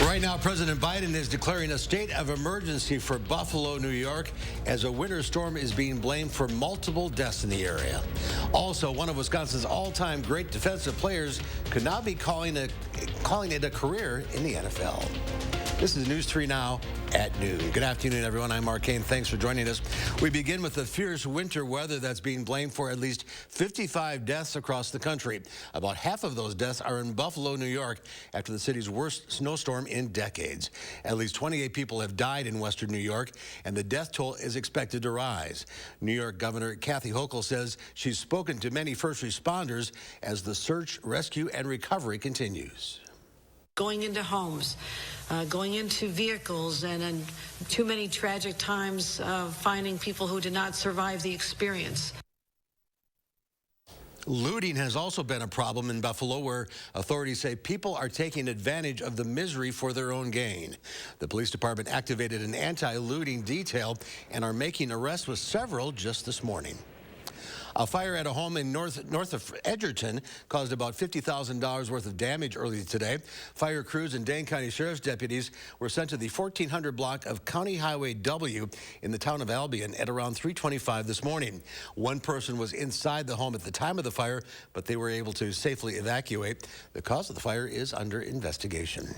Right now, President Biden is declaring a state of emergency for Buffalo, New York, as a winter storm is being blamed for multiple deaths in the area. Also, one of Wisconsin's all-time great defensive players could now be calling it a career in the NFL. This is News 3 Now at noon. Good afternoon, everyone. I'm Mark Kane. Thanks for joining us. We begin with the fierce winter weather that's being blamed for at least 55 deaths across the country. About half of those deaths are in Buffalo, New York, after the city's worst snowstorm in decades. At least 28 people have died in western New York, and the death toll is expected to rise. New York Governor Kathy Hochul says she's spoken to many first responders as the search, rescue, and recovery continues. Going into homes, going into vehicles, and too many tragic times finding people who did not survive the experience. Looting has also been a problem in Buffalo, where authorities say people are taking advantage of the misery for their own gain. The police department activated an anti-looting detail and are making arrests with several just this morning. A fire at a home in north of Edgerton caused about $50,000 worth of damage early today. Fire crews and Dane County Sheriff's deputies were sent to the 1400 block of County Highway W in the town of Albion at around 3:25 this morning. One person was inside the home at the time of the fire, but they were able to safely evacuate. The cause of the fire is under investigation.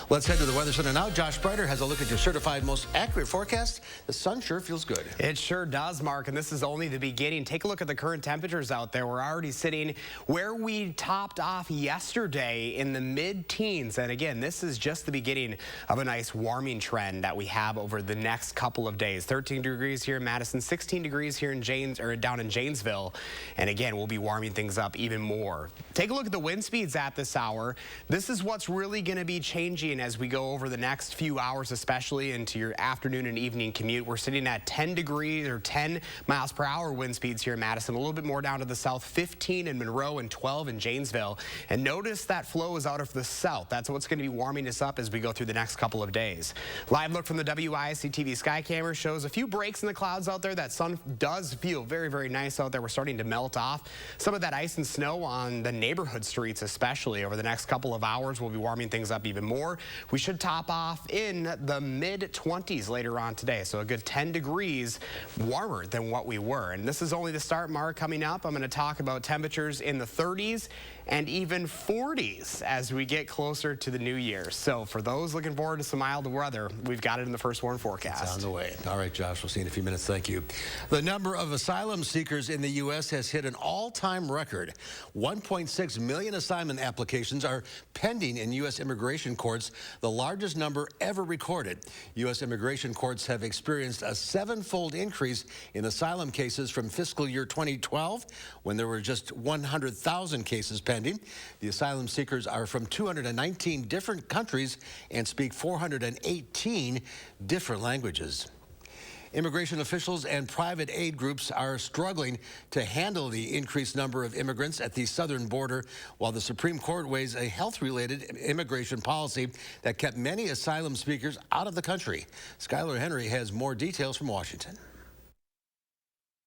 Let's head to the Weather Center now. Josh Breiter has a look at your certified most accurate forecast. The sun sure feels good. It sure does, Mark, and this is only the beginning. Take a look at the current temperatures out there. We're already sitting where we topped off yesterday in the mid-teens. And again, this is just the beginning of a nice warming trend that we have over the next couple of days. 13 degrees here in Madison, 16 degrees here in down in Janesville. And again, we'll be warming things up even more. Take a look at the wind speeds at this hour. This is what's really going to be changing as we go over the next few hours, especially into your afternoon and evening commute. We're sitting at 10 degrees or 10 miles per hour wind speeds here in Madison. A little bit more down to the south, 15 in Monroe and 12 in Janesville. And notice that flow is out of the south. That's what's going to be warming us up as we go through the next couple of days. Live look from the WISC-TV sky camera shows a few breaks in the clouds out there. That sun does feel very, very nice out there. We're starting to melt off some of that ice and snow on the neighborhood streets, especially over the next couple of hours. We'll be warming things up even more. We should top off in the mid-20s later on today. So a good 10 degrees warmer than what we were. And this is only the start, Mark. Coming up, I'm going to talk about temperatures in the 30s and even 40s as we get closer to the new year. So for those looking forward to some mild weather, we've got it in the first warn forecast. It's on the way. All right, Josh, we'll see you in a few minutes. Thank you. The number of asylum seekers in the U.S. has hit an all-time record. 1.6 million assignment applications are pending in U.S. immigration courts, the largest number ever recorded. U.S. immigration courts have experienced a 7-fold increase in asylum cases from fiscal year 2012, when there were just 100,000 cases pending. The asylum seekers are from 219 different countries and speak 418 different languages. Immigration officials and private aid groups are struggling to handle the increased number of immigrants at the southern border, while the Supreme Court weighs a health-related immigration policy that kept many asylum seekers out of the country. Skylar Henry has more details from Washington.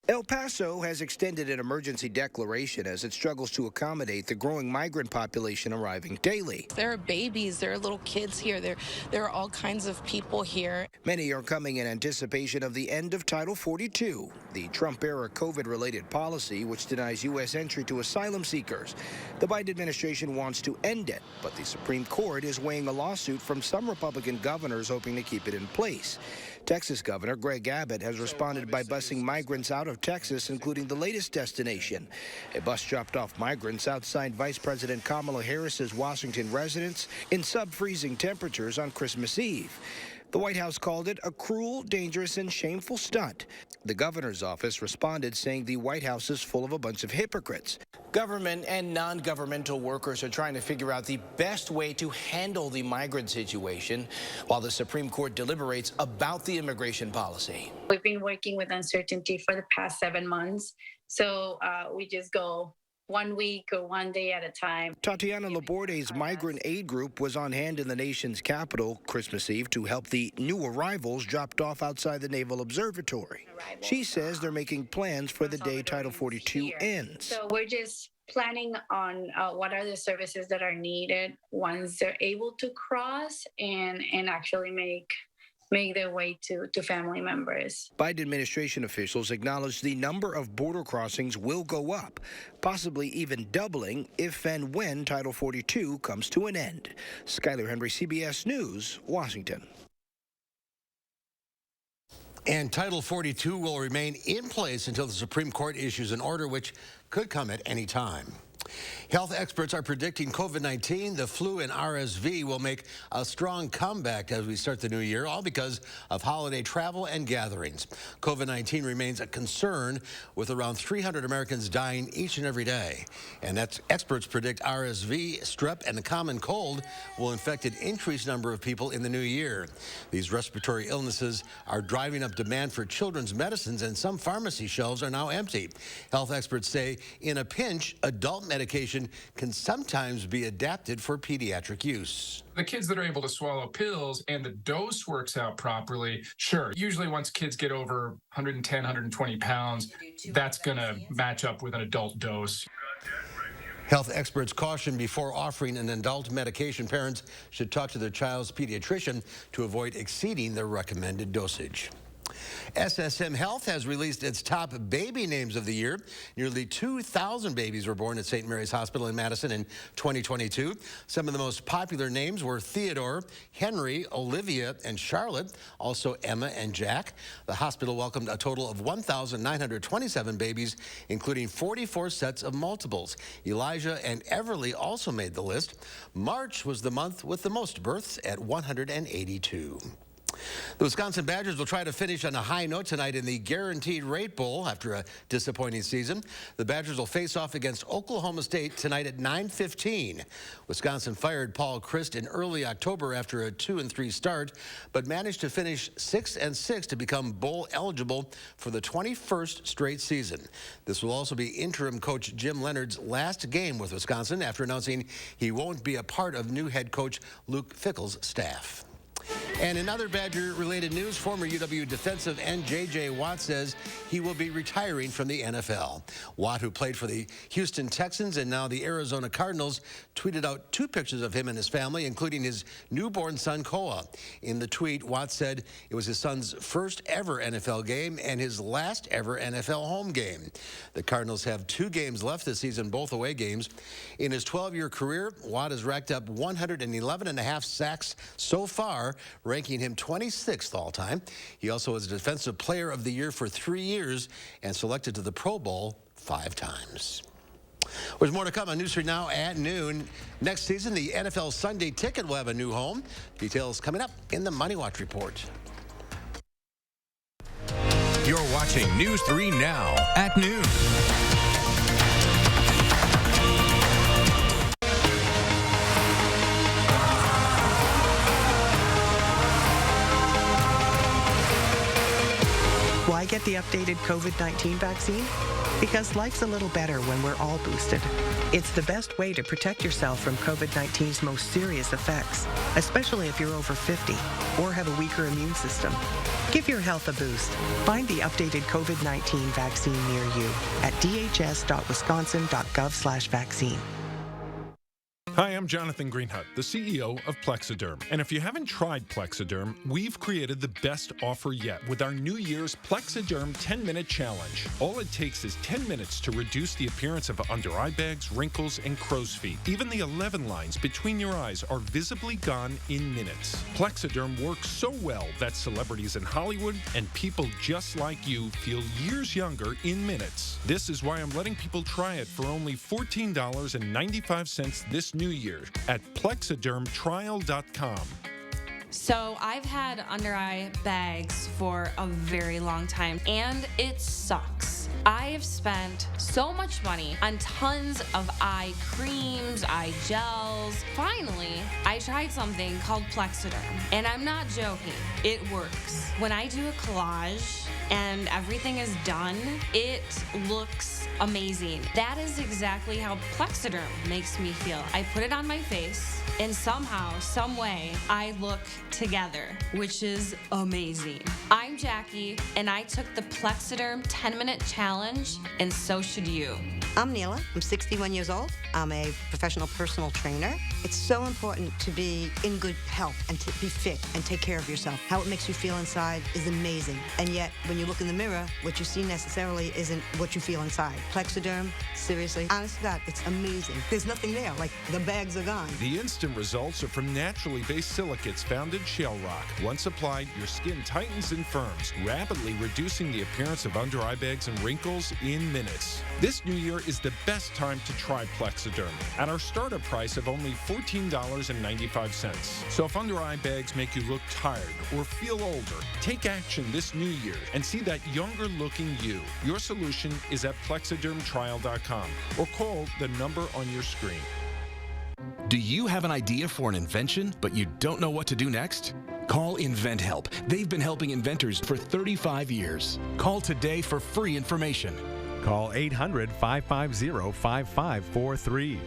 El Paso has extended an emergency declaration as it struggles to accommodate the growing migrant population arriving daily. There are babies, there are little kids here, there are all kinds of people here. Many are coming in anticipation of the end of Title 42, the Trump-era COVID-related policy which denies U.S. entry to asylum seekers. The Biden administration wants to end it, but the Supreme Court is weighing a lawsuit from some Republican governors hoping to keep it in place. Texas Governor Greg Abbott has responded by busing migrants out of Texas, including the latest destination. A bus dropped off migrants outside Vice President Kamala Harris's Washington residence in sub-freezing temperatures on Christmas Eve. The White House called it a cruel, dangerous, and shameful stunt. The governor's office responded saying the White House is full of a bunch of hypocrites. Government and non-governmental workers are trying to figure out the best way to handle the migrant situation while the Supreme Court deliberates about the immigration policy. We've been working with uncertainty for the past 7 months, so we just go 1 week or 1 day at a time. Tatiana Laborde's migrant aid group was on hand in the nation's capital Christmas Eve to help the new arrivals dropped off outside the Naval Observatory. She says they're making plans for the day Title 42 ends. So we're just planning on what are the services that are needed once they're able to cross and actually make their way to family members. Biden administration officials acknowledge the number of border crossings will go up, possibly even doubling if and when Title 42 comes to an end. Skyler Henry, CBS News, Washington. And Title 42 will remain in place until the Supreme Court issues an order which could come at any time. Health experts are predicting COVID-19, the flu, and RSV will make a strong comeback as we start the new year, all because of holiday travel and gatherings. COVID-19 remains a concern, with around 300 Americans dying each and every day. And experts predict RSV, strep, and the common cold will infect an increased number of people in the new year. These respiratory illnesses are driving up demand for children's medicines, and some pharmacy shelves are now empty. Health experts say in a pinch, adult medication can sometimes be adapted for pediatric use. The kids that are able to swallow pills and the dose works out properly, sure. Usually once kids get over 110, 120 pounds, that's going to match up with an adult dose. Health experts caution before offering an adult medication, parents should talk to their child's pediatrician to avoid exceeding the recommended dosage. SSM Health has released its top baby names of the year. Nearly 2,000 babies were born at St. Mary's Hospital in Madison in 2022. Some of the most popular names were Theodore, Henry, Olivia, and Charlotte, also Emma and Jack. The hospital welcomed a total of 1,927 babies, including 44 sets of multiples. Elijah and Everly also made the list. March was the month with the most births at 182. The Wisconsin Badgers will try to finish on a high note tonight in the Guaranteed Rate Bowl after a disappointing season. The Badgers will face off against Oklahoma State tonight at 9:15. Wisconsin fired Paul Christ in early October after a 2-3 start, but managed to finish 6-6 to become bowl eligible for the 21st straight season. This will also be interim coach Jim Leonard's last game with Wisconsin after announcing he won't be a part of new head coach Luke Fickell's staff. And in other Badger-related news, former UW defensive end J.J. Watt says he will be retiring from the NFL. Watt, who played for the Houston Texans and now the Arizona Cardinals, tweeted out 2 pictures of him and his family, including his newborn son, Koa. In the tweet, Watt said it was his son's first ever NFL game and his last ever NFL home game. The Cardinals have 2 games left this season, both away games. In his 12-year career, Watt has racked up 111.5 sacks so far, ranking him 26th all-time. He also was Defensive Player of the Year for 3 years and selected to the Pro Bowl 5 times. There's more to come on News 3 Now at noon. Next season, the NFL Sunday Ticket will have a new home. Details coming up in the Money Watch Report. You're watching News 3 Now at noon. Why get the updated COVID-19 vaccine? Because life's a little better when we're all boosted. It's the best way to protect yourself from COVID-19's most serious effects, especially if you're over 50 or have a weaker immune system. Give your health a boost. Find the updated COVID-19 vaccine near you at dhs.wisconsin.gov/vaccine. Hi, I'm Jonathan Greenhut, the CEO of Plexiderm. And if you haven't tried Plexiderm, we've created the best offer yet with our New Year's Plexiderm 10-minute challenge. All it takes is 10 minutes to reduce the appearance of under-eye bags, wrinkles, and crow's feet. Even the 11 lines between your eyes are visibly gone in minutes. Plexiderm works so well that celebrities in Hollywood and people just like you feel years younger in minutes. This is why I'm letting people try it for only $14.95 this New Year at plexidermtrial.com. So I've had under eye bags for a very long time, and it sucks. I have spent so much money on tons of eye creams, eye gels. Finally, I tried something called Plexiderm, and I'm not joking. It works. When I do a collage and everything is done, it looks amazing. That is exactly how Plexiderm makes me feel. I put it on my face, and somehow, some way, I look together, which is amazing. I'm Jackie, and I took the Plexiderm 10-minute challenge, and so should you. I'm Neela. I'm 61 years old. I'm a professional personal trainer. It's so important to be in good health and to be fit and take care of yourself. How it makes you feel inside is amazing. And yet, when you look in the mirror, what you see necessarily isn't what you feel inside. Plexiderm, seriously, honest to God, it's amazing. There's nothing there, like the bags are gone. The instant results are from naturally based silicates found in shale rock. Once applied, your skin tightens and firms, rapidly reducing the appearance of under eye bags and wrinkles in minutes. This new year is the best time to try Plexiderm at our startup price of only $14.95. So if under eye bags make you look tired or feel older, take action this new year and see that younger looking you. Your solution is at plexidermtrial.com or call the number on your screen. Do you have an idea for an invention, but you don't know what to do next? Call InventHelp. They've been helping inventors for 35 years. Call today for free information. Call 800-550-5543.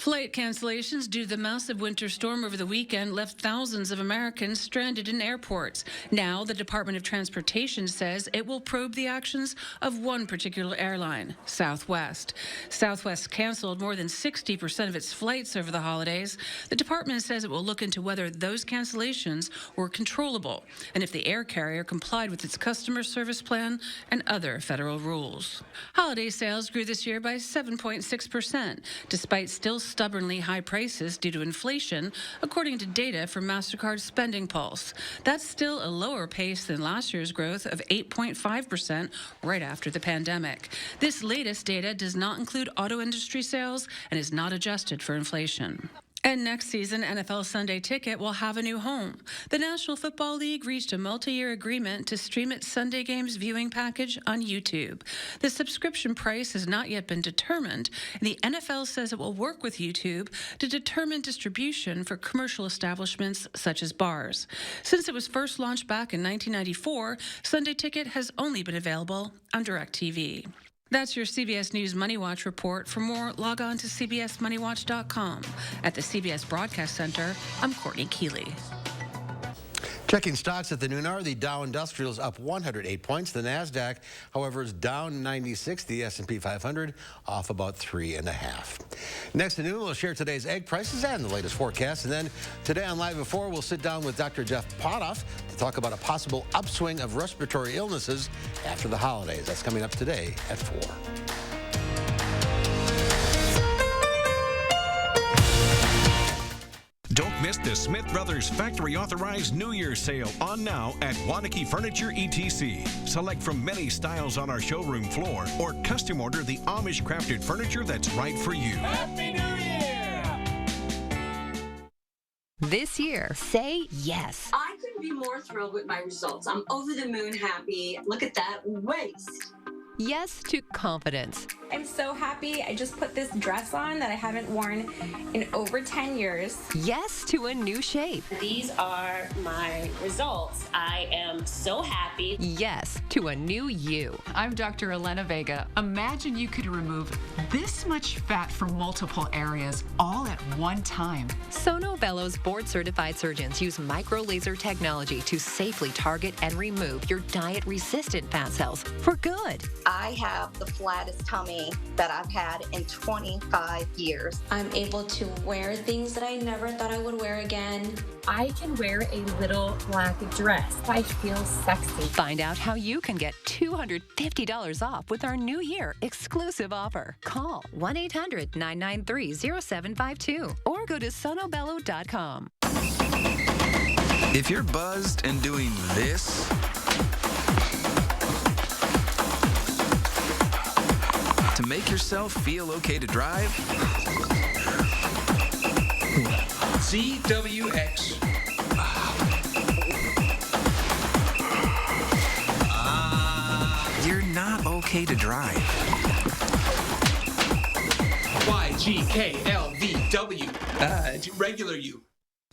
Flight cancellations due to the massive winter storm over the weekend left thousands of Americans stranded in airports. Now, the Department of Transportation says it will probe the actions of one particular airline, Southwest. Southwest canceled more than 60% of its flights over the holidays. The department says it will look into whether those cancellations were controllable and if the air carrier complied with its customer service plan and other federal rules. Holiday sales grew this year by 7.6%, despite still stubbornly high prices due to inflation, according to data from MasterCard Spending Pulse. That's still a lower pace than last year's growth of 8.5% right after the pandemic. This latest data does not include auto industry sales and is not adjusted for inflation. And next season, NFL Sunday Ticket will have a new home. The National Football League reached a multi-year agreement to stream its Sunday games viewing package on YouTube. The subscription price has not yet been determined, and the NFL says it will work with YouTube to determine distribution for commercial establishments such as bars. Since it was first launched back in 1994, Sunday Ticket has only been available on DirecTV. That's your CBS News Money Watch report. For more, log on to cbsmoneywatch.com. At the CBS Broadcast Center, I'm Courtney Keeley. Checking stocks at the noon hour, the Dow Industrial is up 108 points. The NASDAQ, however, is down 96. The S&P 500 off about 3.5. Next at noon, we'll share today's egg prices and the latest forecast. And then today on Live Before, we'll sit down with Dr. Jeff Potoff to talk about a possible upswing of respiratory illnesses after the holidays. That's coming up today at 4. Don't miss the Smith Brothers Factory Authorized New Year's Sale on now at Wanakee Furniture ETC. Select from many styles on our showroom floor or custom order the Amish crafted furniture that's right for you. Happy New Year! This year, say yes. I couldn't be more thrilled with my results. I'm over the moon happy. Look at that waist. Yes to confidence. I'm so happy. I just put this dress on that I haven't worn in over 10 years. Yes to a new shape. These are my results. I am so happy. Yes to a new you. I'm Dr. Elena Vega. Imagine you could remove this much fat from multiple areas all at one time. Sono Bello's board-certified surgeons use micro-laser technology to safely target and remove your diet-resistant fat cells for good. I have the flattest tummy that I've had in 25 years. I'm able to wear things that I never thought I would wear again. I can wear a little black dress. I feel sexy. Find out how you can get $250 off with our New Year exclusive offer. Call 1-800-993-0752 or go to sonobello.com. If you're buzzed and doing this, to make yourself feel okay to drive, CWX. You're not okay to drive. YGKLVW. Regular you.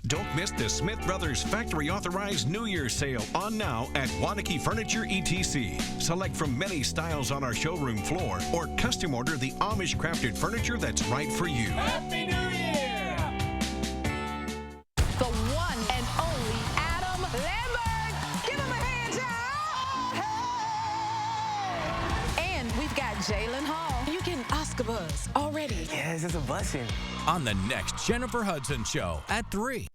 Don't miss the Smith Brothers Factory Authorized New Year's Sale on now at Wanakee Furniture ETC. Select from many styles on our showroom floor or custom order the Amish crafted furniture that's right for you. Happy New Year! The one and only Jalen Hall, you getting Oscar buzz already? Yeah, this is a blessing. On the next Jennifer Hudson Show at 3.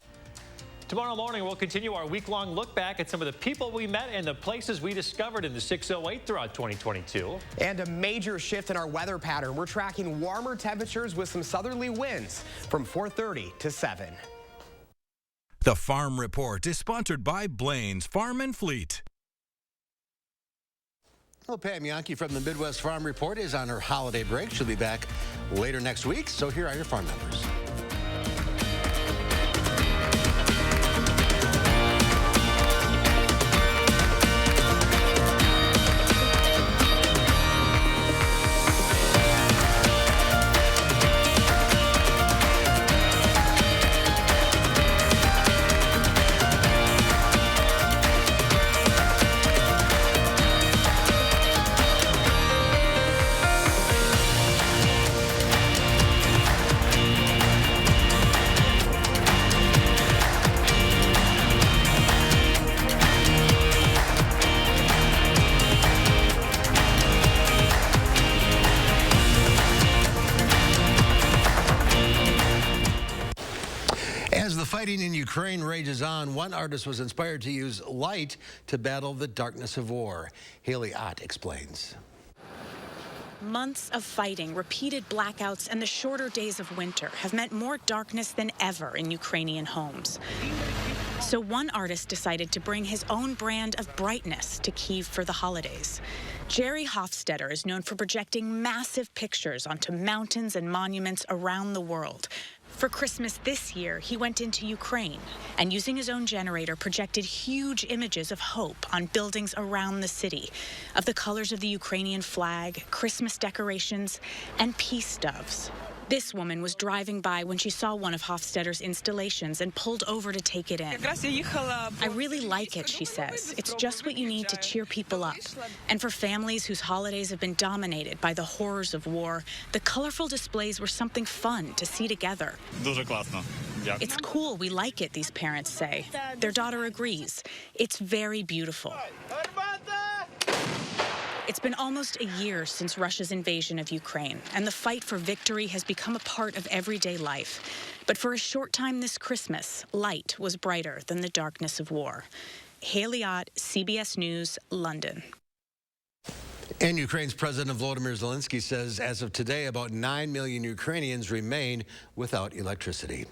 Tomorrow morning, we'll continue our week-long look back at some of the people we met and the places we discovered in the 608 throughout 2022. And a major shift in our weather pattern. We're tracking warmer temperatures with some southerly winds from 4:30 to 7. The Farm Report is sponsored by Blaine's Farm and Fleet. Well, Pam Yankee from the Midwest Farm Report is on her holiday break. She'll be back later next week. So here are your farm numbers. As the fighting in Ukraine rages on, one artist was inspired to use light to battle the darkness of war. Haley Ott explains. Months of fighting, repeated blackouts, and the shorter days of winter have meant more darkness than ever in Ukrainian homes. So one artist decided to bring his own brand of brightness to Kyiv for the holidays. Jerry Hofstetter is known for projecting massive pictures onto mountains and monuments around the world. For Christmas this year, he went into Ukraine and, using his own generator, projected huge images of hope on buildings around the city, of the colors of the Ukrainian flag, Christmas decorations, and peace doves. This woman was driving by when she saw one of Hofstetter's installations and pulled over to take it in. I really like it, she says. It's just what you need to cheer people up. And for families whose holidays have been dominated by the horrors of war, the colorful displays were something fun to see together. It's cool, we like it, these parents say. Their daughter agrees. It's very beautiful. It's been almost a year since Russia's invasion of Ukraine, and the fight for victory has become a part of everyday life. But for a short time this Christmas, light was brighter than the darkness of war. Haley Ott, CBS News, London. And Ukraine's President Volodymyr Zelensky says as of today, about 9 million Ukrainians remain without electricity.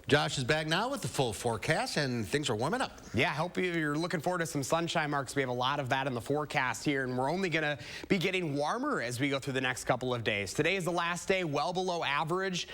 Josh is back now with the full forecast, and things are warming up. Yeah, I hope you're looking forward to some sunshine, Marks. We have a lot of that in the forecast here, and we're only going to be getting warmer as we go through the next couple of days. Today is the last day well below average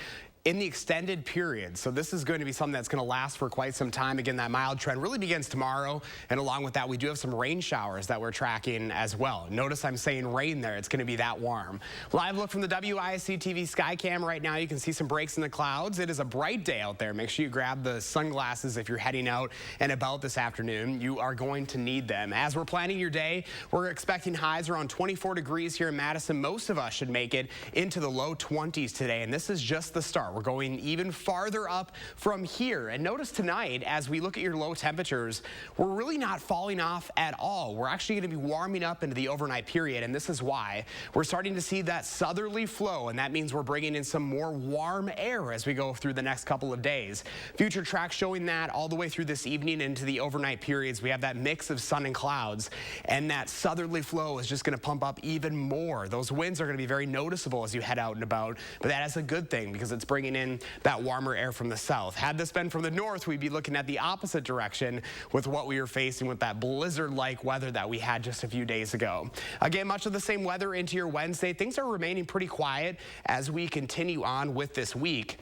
in the extended period. So this is going to be something that's going to last for quite some time. Again, that mild trend really begins tomorrow. And along with that, we do have some rain showers that we're tracking as well. Notice I'm saying rain there. It's going to be that warm. Live look from the WISC-TV Skycam right now. You can see some breaks in the clouds. It is a bright day out there. Make sure you grab the sunglasses if you're heading out and about this afternoon. You are going to need them. As we're planning your day, we're expecting highs around 24 degrees here in Madison. Most of us should make it into the low 20s today. And this is just the start. We're going even farther up from here. And notice tonight, as we look at your low temperatures, we're really not falling off at all. We're actually going to be warming up into the overnight period. And this is why we're starting to see that southerly flow. And that means we're bringing in some more warm air as we go through the next couple of days. Future tracks showing that all the way through this evening into the overnight periods. We have that mix of sun and clouds. And that southerly flow is just going to pump up even more. Those winds are going to be very noticeable as you head out and about. But that is a good thing because it's bringing in that warmer air from the south. Had this been from the north, we'd be looking at the opposite direction with what we were facing with that blizzard-like weather that we had just a few days ago. Again, much of the same weather into your Wednesday. Things are remaining pretty quiet as we continue on with this week.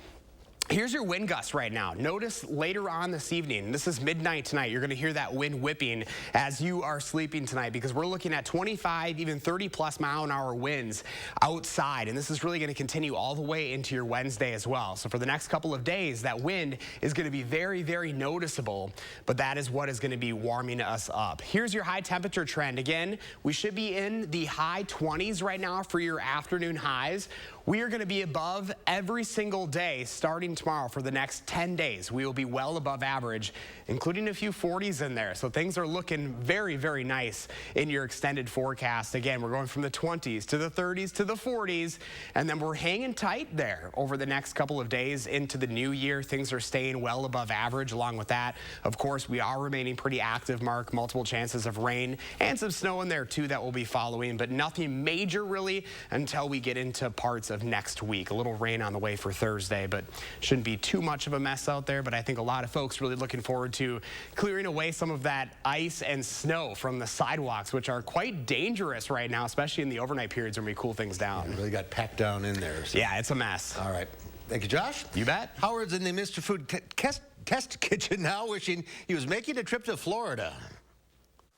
Here's your wind gusts right now. Notice later on this evening, this is midnight tonight, you're going to hear that wind whipping as you are sleeping tonight because we're looking at 25, even 30+ mile-an-hour winds outside. And this is really going to continue all the way into your Wednesday as well. So for the next couple of days, that wind is going to be very, very noticeable, but that is what is going to be warming us up. Here's your high temperature trend. Again, we should be in the high 20s right now for your afternoon highs. We are going to be above every single day starting tomorrow for the next 10 days. We will be well above average, including a few 40s in there. So things are looking very, very nice in your extended forecast. Again, we're going from the 20s to the 30s to the 40s, and then we're hanging tight there over the next couple of days into the new year. Things are staying well above average. Along with that, of course, we are remaining pretty active, Mark. Multiple chances of rain and some snow in there too that will be following, but nothing major really until we get into parts of next week. A little rain on the way for Thursday, but shouldn't be too much of a mess out there. But I think a lot of folks really looking forward to clearing away some of that ice and snow from the sidewalks, which are quite dangerous right now, especially in the overnight periods when we cool things down. It really got packed down in there. So. Yeah, it's a mess. All right. Thank you, Josh. You bet. Howard's in the Mr. Food test kitchen now, wishing he was making a trip to Florida.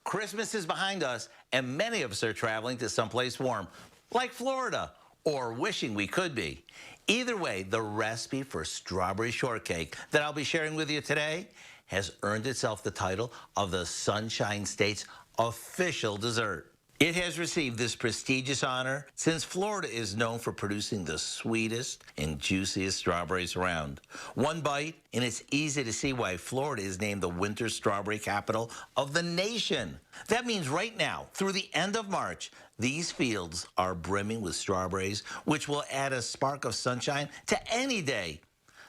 Christmas is behind us, and many of us are traveling to someplace warm, like Florida, or wishing we could be. Either way, the recipe for strawberry shortcake that I'll be sharing with you today has earned itself the title of the Sunshine State's official dessert. It has received this prestigious honor since Florida is known for producing the sweetest and juiciest strawberries around. One bite, and it's easy to see why Florida is named the winter strawberry capital of the nation. That means right now, through the end of March, these fields are brimming with strawberries, which will add a spark of sunshine to any day.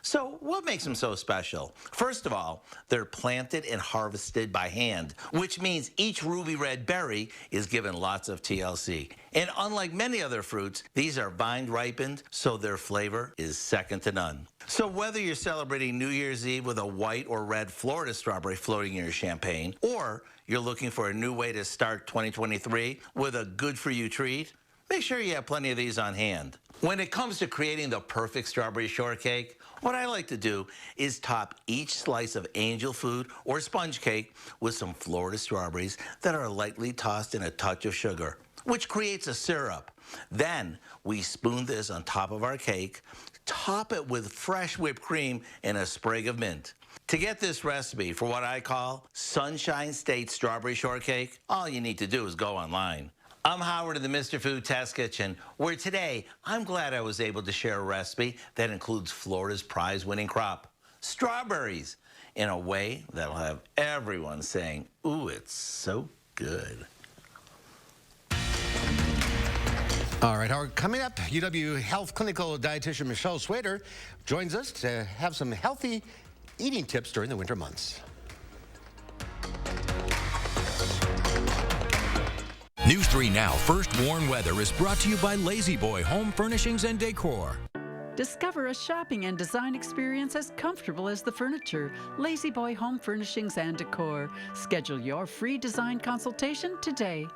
So what makes them so special? First of all, they're planted and harvested by hand, which means each ruby red berry is given lots of TLC. And unlike many other fruits, these are vine ripened, so their flavor is second to none. So whether you're celebrating New Year's Eve with a white or red Florida strawberry floating in your champagne, or you're looking for a new way to start 2023 with a good-for-you treat, make sure you have plenty of these on hand. When it comes to creating the perfect strawberry shortcake, what I like to do is top each slice of angel food or sponge cake with some Florida strawberries that are lightly tossed in a touch of sugar, which creates a syrup. Then we spoon this on top of our cake, top it with fresh whipped cream and a sprig of mint. To get this recipe for what I call Sunshine State Strawberry Shortcake, all you need to do is go online. I'm Howard in the Mr. Food Test Kitchen, where today I'm glad I was able to share a recipe that includes Florida's prize-winning crop, strawberries, in a way that'll have everyone saying, ooh, it's so good. All right, Howard, coming up, UW Health Clinical Dietitian Michelle Swader joins us to have some healthy eating tips during the winter months. News 3 Now First Warn Weather is brought to you by Lazy Boy Home Furnishings and Decor. Discover a shopping and design experience as comfortable as the furniture. Lazy Boy Home Furnishings and Decor. Schedule your free design consultation today.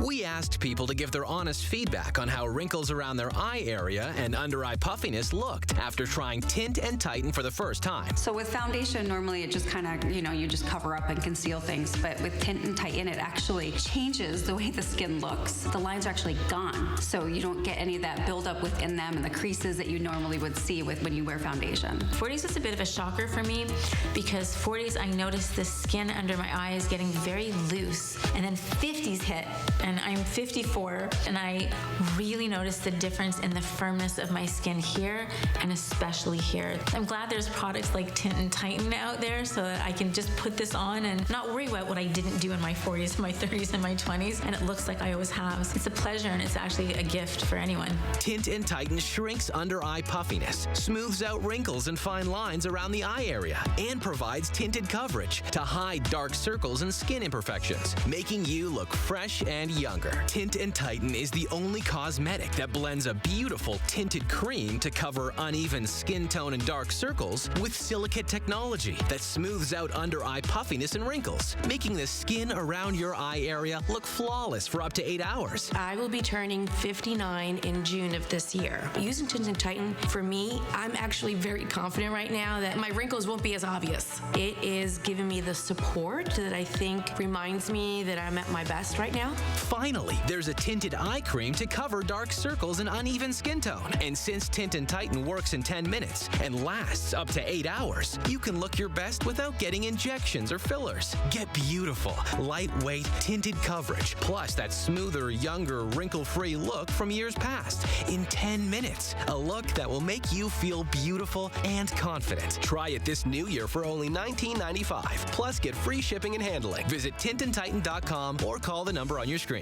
We asked people to give their honest feedback on how wrinkles around their eye area and under-eye puffiness looked after trying Tint and Tighten for the first time. So with foundation, normally it just kind of, you just cover up and conceal things. But with Tint and Tighten, it actually changes the way the skin looks. The lines are actually gone. So you don't get any of that buildup within them and the creases that you normally would see when you wear foundation. 40s is a bit of a shocker for me because 40s, I noticed the skin under my eye is getting very loose. And then 50s hit. And I'm 54, and I really noticed the difference in the firmness of my skin here, and especially here. I'm glad there's products like Tint and Tighten out there so that I can just put this on and not worry about what I didn't do in my 40s, my 30s, and my 20s, and it looks like I always have. It's a pleasure, and it's actually a gift for anyone. Tint and Tighten shrinks under-eye puffiness, smooths out wrinkles and fine lines around the eye area, and provides tinted coverage to hide dark circles and skin imperfections, making you look fresh and younger. Tint and Tighten is the only cosmetic that blends a beautiful tinted cream to cover uneven skin tone and dark circles with silicate technology that smooths out under-eye puffiness and wrinkles, making the skin around your eye area look flawless for up to 8 hours. I will be turning 59 in June of this year. Using Tint and Tighten, for me, I'm actually very confident right now that my wrinkles won't be as obvious. It is giving me the support that I think reminds me that I'm at my best right now. Finally, there's a tinted eye cream to cover dark circles and uneven skin tone. And since Tint and Tighten works in 10 minutes and lasts up to 8 hours, you can look your best without getting injections or fillers. Get beautiful, lightweight, tinted coverage, plus that smoother, younger, wrinkle-free look from years past in 10 minutes. A look that will make you feel beautiful and confident. Try it this new year for only $19.95. Plus, get free shipping and handling. Visit tintandtighten.com or call the number on your screen.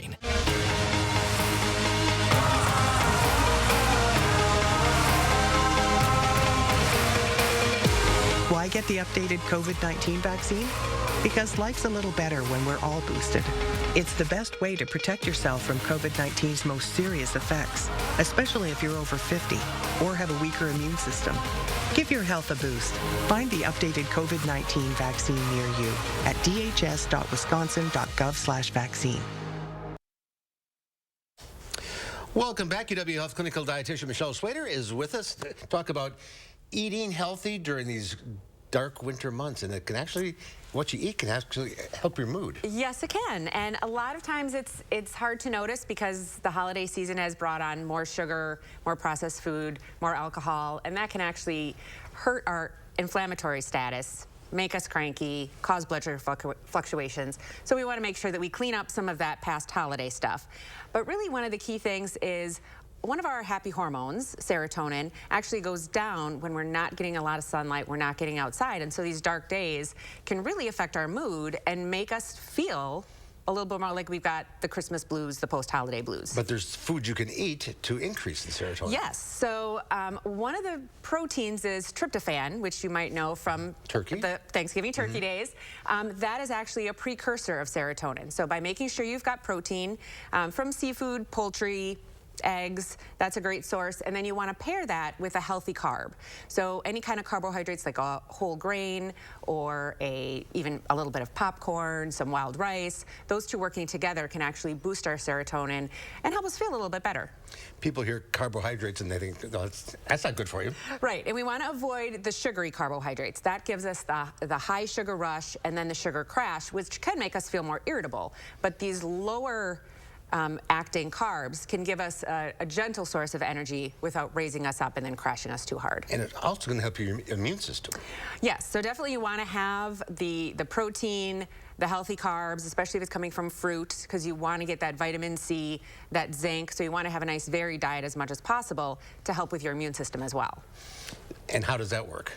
Why get the updated COVID-19 vaccine? Because life's a little better when we're all boosted. It's the best way to protect yourself from COVID-19's most serious effects, especially if you're over 50 or have a weaker immune system. Give your health a boost. Find the updated COVID-19 vaccine near you at dhs.wisconsin.gov/vaccine. Welcome back. UW Health Clinical Dietitian Michelle Swader is with us to talk about eating healthy during these dark winter months, and it can actually, what you eat can actually help your mood. Yes, it can, and a lot of times it's hard to notice because the holiday season has brought on more sugar, more processed food, more alcohol, and that can actually hurt our inflammatory status, make us cranky, cause blood sugar fluctuations. So we want to make sure that we clean up some of that past holiday stuff. But really one of the key things is one of our happy hormones, serotonin, actually goes down when we're not getting a lot of sunlight, we're not getting outside. And so these dark days can really affect our mood and make us feel a little bit more like we've got the Christmas blues, the post-holiday blues. But there's food you can eat to increase the serotonin. Yes. So one of the proteins is tryptophan, which you might know from the Thanksgiving turkey days. That is actually a precursor of serotonin. So by making sure you've got protein from seafood, poultry, eggs, that's a great source, and then you want to pair that with a healthy carb. So any kind of carbohydrates like a whole grain or even a little bit of popcorn, some wild rice, those two working together can actually boost our serotonin and help us feel a little bit better. People hear carbohydrates and they think, no, that's not good for you. Right, and we want to avoid the sugary carbohydrates. That gives us the high sugar rush and then the sugar crash, which can make us feel more irritable. But these lower acting carbs can give us a gentle source of energy without raising us up and then crashing us too hard. And it's also going to help your immune system. Yes, so definitely you want to have the protein, the healthy carbs, especially if it's coming from fruit, because you want to get that vitamin C, that zinc, so you want to have a nice varied diet as much as possible to help with your immune system as well. And how does that work?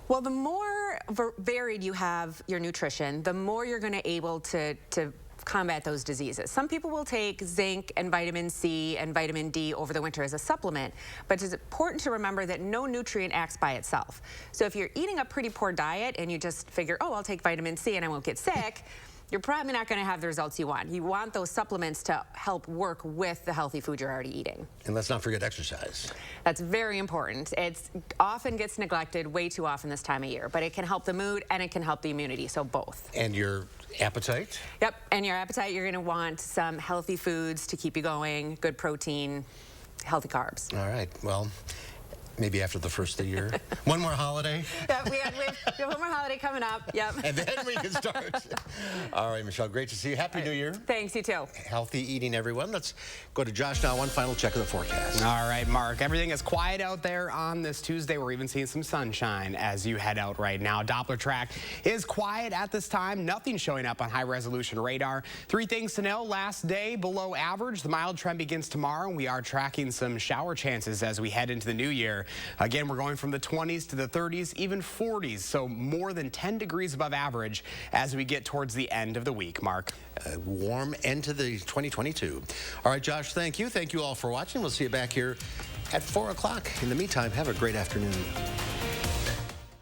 Well, the more varied you have your nutrition, the more you're going to able to combat those diseases. Some people will take zinc and vitamin C and vitamin D over the winter as a supplement, but it's important to remember that no nutrient acts by itself. So if you're eating a pretty poor diet and you just figure, oh, I'll take vitamin C and I won't get sick, you're probably not going to have the results you want. You want those supplements to help work with the healthy food you're already eating. And let's not forget exercise. That's very important. It often gets neglected way too often this time of year, but it can help the mood and it can help the immunity, so both. And your appetite? Yep, and your appetite, you're going to want some healthy foods to keep you going, good protein, healthy carbs. All right, well, maybe after the first of the year. One more holiday. Yeah, we have one more holiday coming up. Yep. And then we can start. All right, Michelle, great to see you. Happy New Year. Thanks, you too. Healthy eating, everyone. Let's go to Josh now. One final check of the forecast. All right, Mark. Everything is quiet out there on this Tuesday. We're even seeing some sunshine as you head out right now. Doppler track is quiet at this time. Nothing showing up on high-resolution radar. 3 things to know. Last day below average. The mild trend begins tomorrow. We are tracking some shower chances as we head into the new year. Again, we're going from the 20s to the 30s, even 40s, so more than 10 degrees above average as we get towards the end of the week, Mark. A warm end to the 2022. All right, Josh, thank you. Thank you all for watching. We'll see you back here at 4 o'clock. In the meantime, have a great afternoon.